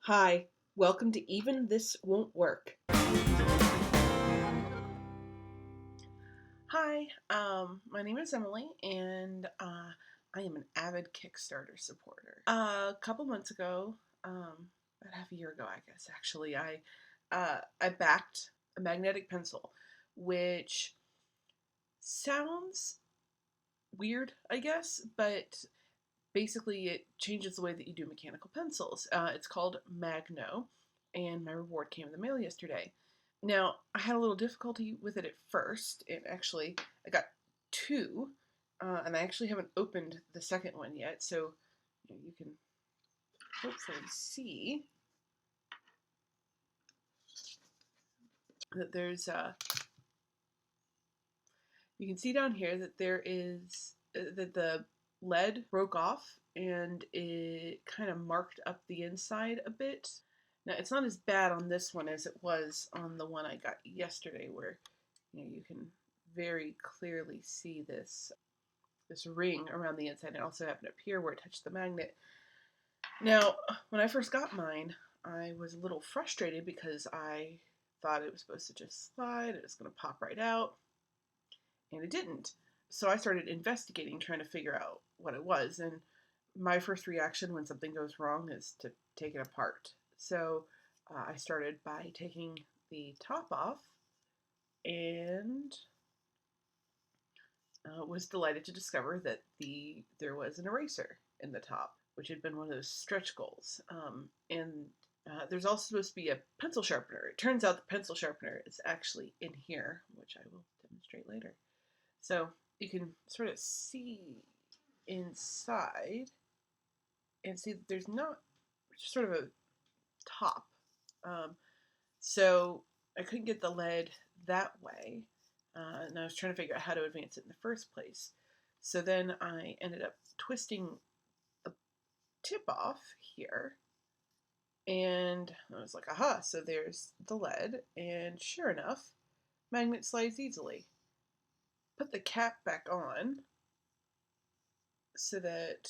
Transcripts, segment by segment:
Hi, welcome to Even This Won't Work. Hi, my name is Emily, and I am an avid Kickstarter supporter. A couple months ago, about half a year ago, I guess, actually, I backed a magnetic pencil, which sounds weird, I guess, but basically it changes the way that you do mechanical pencils. It's called Magno, and my reward came in the mail yesterday. Now, I had a little difficulty with it at first, and actually, I got two, and I actually haven't opened the second one yet, so you can hopefully see that you can see down here that there is, that the lead broke off, and it kind of marked up the inside a bit. Now, it's not as bad on this one as it was on the one I got yesterday, where you can very clearly see this ring around the inside, and also happened up here where it touched the magnet. Now, when I first got mine, I was a little frustrated because I thought it was supposed to just slide, it was going to pop right out, and it didn't. So I started investigating, trying to figure out what it was, and my first reaction when something goes wrong is to take it apart. So I started by taking the top off, and was delighted to discover that there was an eraser in the top, which had been one of those stretch goals. And there's also supposed to be a pencil sharpener. It turns out the pencil sharpener is actually in here, which I will demonstrate later. So you can sort of see inside and see that there's not just sort of a top. So I couldn't get the lead that way. And I was trying to figure out how to advance it in the first place. So then I ended up twisting the tip off here, and I was like, aha, so there's the lead, and sure enough, magnet slides easily. Put the cap back on so that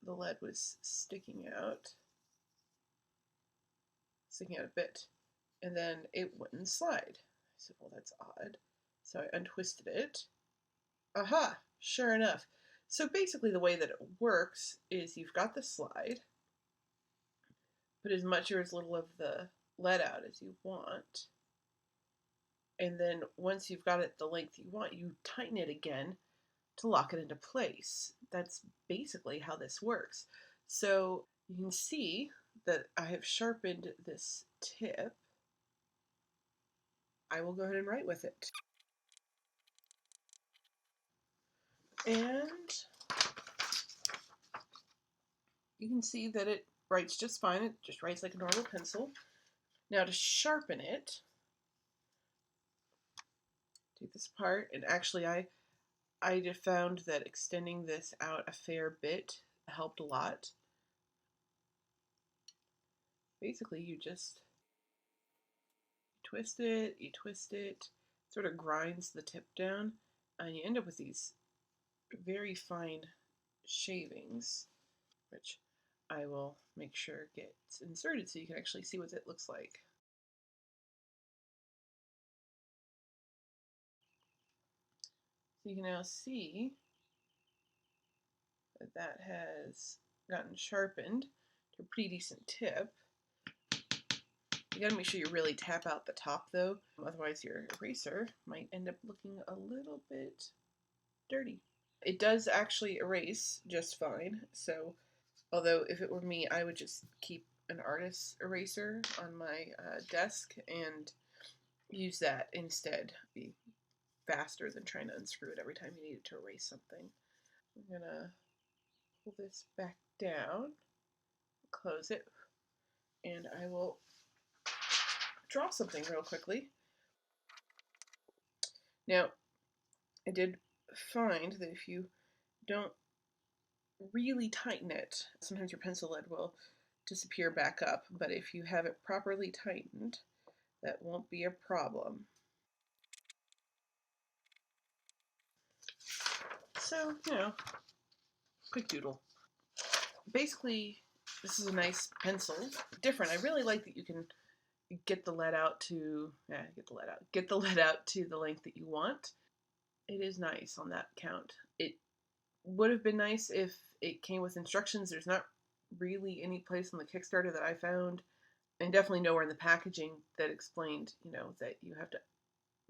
the lead was sticking out a bit, and then it wouldn't slide. I said, well, that's odd. So I untwisted it. Aha, sure enough. So basically the way that it works is you've got the slide, put as much or as little of the lead out as you want, and then once you've got it the length you want, you tighten it again to lock it into place. That's basically how this works. So you can see that I have sharpened this tip. I will go ahead and write with it. And you can see that it writes just fine. It just writes like a normal pencil. Now to sharpen it, take this apart, and actually I found that extending this out a fair bit helped a lot. Basically, you just twist it, sort of grinds the tip down, and you end up with these very fine shavings, which I will make sure gets inserted so you can actually see what it looks like. So you can now see that has gotten sharpened to a pretty decent tip. You gotta make sure you really tap out the top though, otherwise your eraser might end up looking a little bit dirty. It does actually erase just fine, so although if it were me, I would just keep an artist's eraser on my desk and use that instead. It'd be faster than trying to unscrew it every time you needed to erase something. I'm gonna pull this back down, close it, and I will draw something real quickly. Now, I did find that if you don't really tighten it, sometimes your pencil lead will disappear back up, but if you have it properly tightened, that won't be a problem. So, quick doodle. Basically, This is a nice pencil. Different. I really like that you can get the lead out to get the lead out to the length that you want. It is nice on that count. It would have been nice if it came with instructions. There's not really any place on the Kickstarter that I found, and definitely nowhere in the packaging that explained, that you have to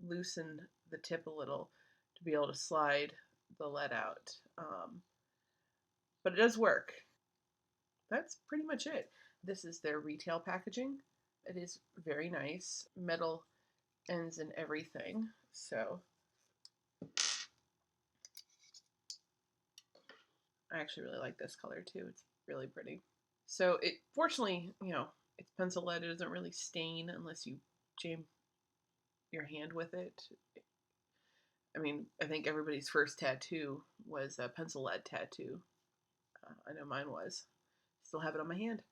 loosen the tip a little to be able to slide the lead out. But it does work. That's pretty much it. This is their retail packaging. It is very nice. Metal ends and everything. So I actually really like this color too. It's really pretty. So it fortunately, it's pencil lead. It doesn't really stain unless you jam your hand with it. I mean, I think everybody's first tattoo was a pencil lead tattoo. I know mine was. Still have it on my hand.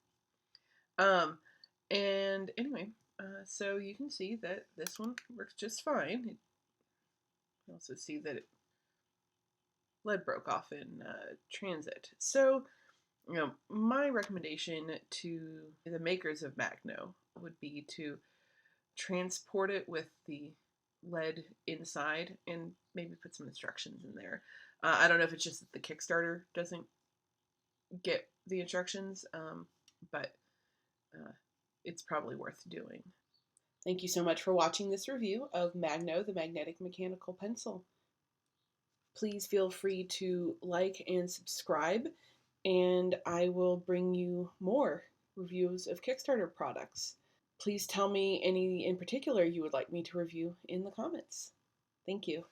And anyway, so you can see that this one works just fine. You also see that lead broke off in transit. So, my recommendation to the makers of Magno would be to transport it with the lead inside and maybe put some instructions in there. I don't know if it's just that the Kickstarter doesn't get the instructions, but it's probably worth doing. Thank you so much for watching this review of Magno, the Magnetic Mechanical Pencil. Please feel free to like and subscribe, and I will bring you more reviews of Kickstarter products. Please tell me any in particular you would like me to review in the comments. Thank you.